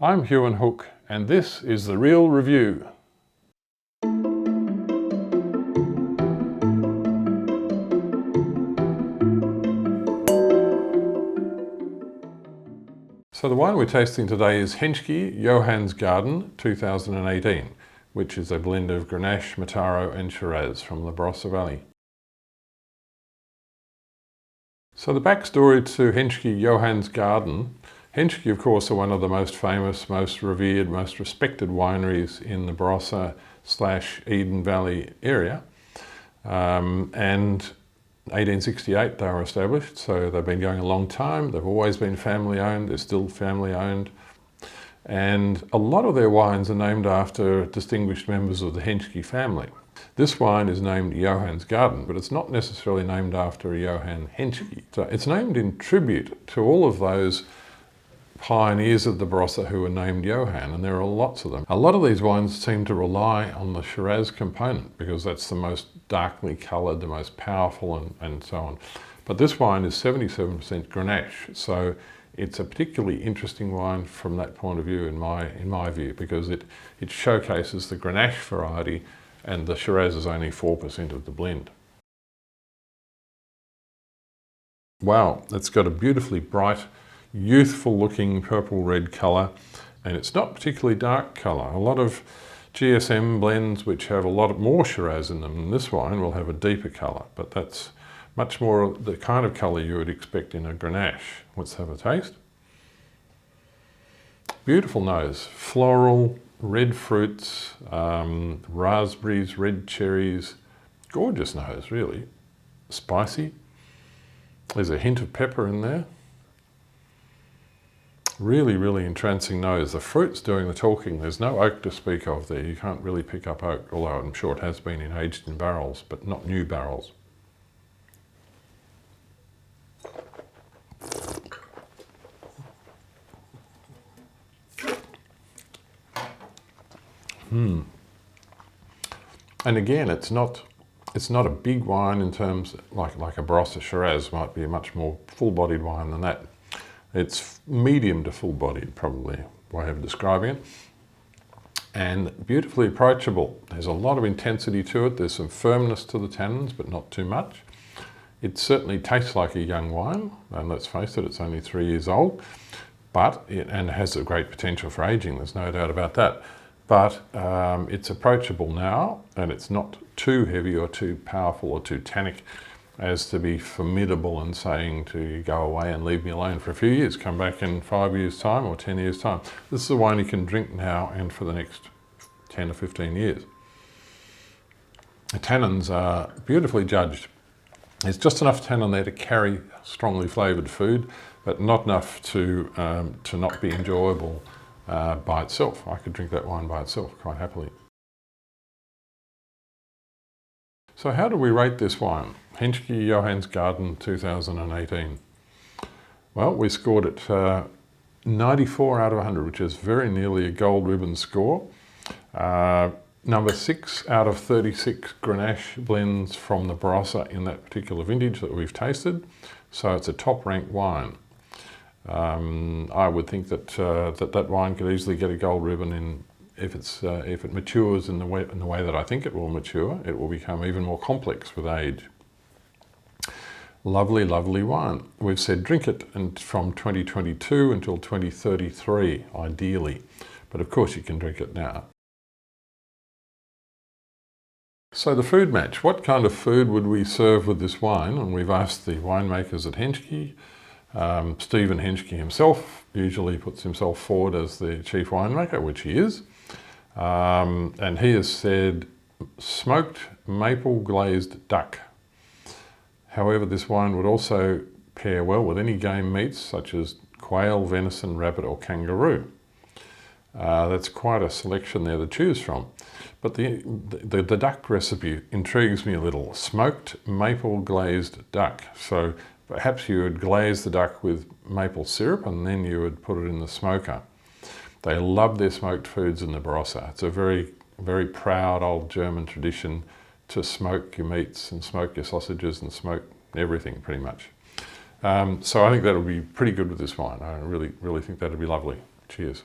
I'm Huon Hooke, and this is The Real Review. So the wine we're tasting today is Henschke Johann's Garden 2018, which is a blend of Grenache, Mataro and Shiraz from the Barossa Valley. So the backstory to Henschke Johann's Garden. Henschke, of course, are one of the most famous, most revered, most respected wineries in the Barossa/Eden Valley area. And 1868 they were established, so they've been going a long time. They've always been family owned, they're still family owned. And a lot of their wines are named after distinguished members of the Henschke family. This wine is named Johann's Garden, but it's not necessarily named after Johann Henschke. So it's named in tribute to all of those pioneers of the Barossa who were named Johann, and there are lots of them. A lot of these wines seem to rely on the Shiraz component because that's the most darkly coloured, the most powerful, and so on. But this wine is 77% Grenache, so it's a particularly interesting wine from that point of view in my view, because it showcases the Grenache variety, and the Shiraz is only 4% of the blend. Wow, it's got a beautifully bright, youthful looking purple red colour, and it's not particularly dark colour. A lot of GSM blends which have a lot more Shiraz in them, and this wine will have a deeper colour, but that's much more the kind of colour you would expect in a Grenache. Let's have a taste. Beautiful nose, floral, red fruits, raspberries, red cherries, gorgeous nose really, spicy. There's a hint of pepper in there. Really, really entrancing nose. The fruit's doing the talking. There's no oak to speak of there. You can't really pick up oak, although I'm sure it has been aged in barrels, but not new barrels. And again, it's not a big wine in terms like a Barossa Shiraz might be a much more full-bodied wine than that. It's medium to full-bodied, probably way of describing it, and beautifully approachable. There's a lot of intensity to it. There's some firmness to the tannins, but not too much. It certainly tastes like a young wine, and let's face it, it's only 3 years old, but it has a great potential for aging. There's no doubt about that. But it's approachable now, and it's not too heavy or too powerful or too tannic as to be formidable and saying to you, go away and leave me alone for a few years, come back in 5 years' time or 10 years' time. This is a wine you can drink now and for the next 10 or 15 years. The tannins are beautifully judged. There's just enough tannin there to carry strongly flavoured food, but not enough to not be enjoyable by itself. I could drink that wine by itself quite happily. So how do we rate this wine? Henschke Johann's Garden 2018. Well, we scored it 94 out of 100, which is very nearly a gold ribbon score. Number 6 out of 36 Grenache blends from the Barossa in that particular vintage that we've tasted. So it's a top ranked wine. I would think that that wine could easily get a gold ribbon if it matures in the way that I think it will mature. It will become even more complex with age. Lovely, lovely wine. We've said drink it from 2022 until 2033, ideally. But of course you can drink it now. So the food match. What kind of food would we serve with this wine? And we've asked the winemakers at Henschke. Stephen Henschke himself usually puts himself forward as the chief winemaker, which he is. And he has said smoked maple glazed duck. However, this wine would also pair well with any game meats such as quail, venison, rabbit or kangaroo. That's quite a selection there to choose from. But the duck recipe intrigues me a little. Smoked maple glazed duck. So perhaps you would glaze the duck with maple syrup and then you would put it in the smoker. They love their smoked foods in the Barossa. It's a very, very proud old German tradition to smoke your meats and smoke your sausages and smoke everything pretty much. So I think that would be pretty good with this wine. I really, really think that would be lovely. Cheers.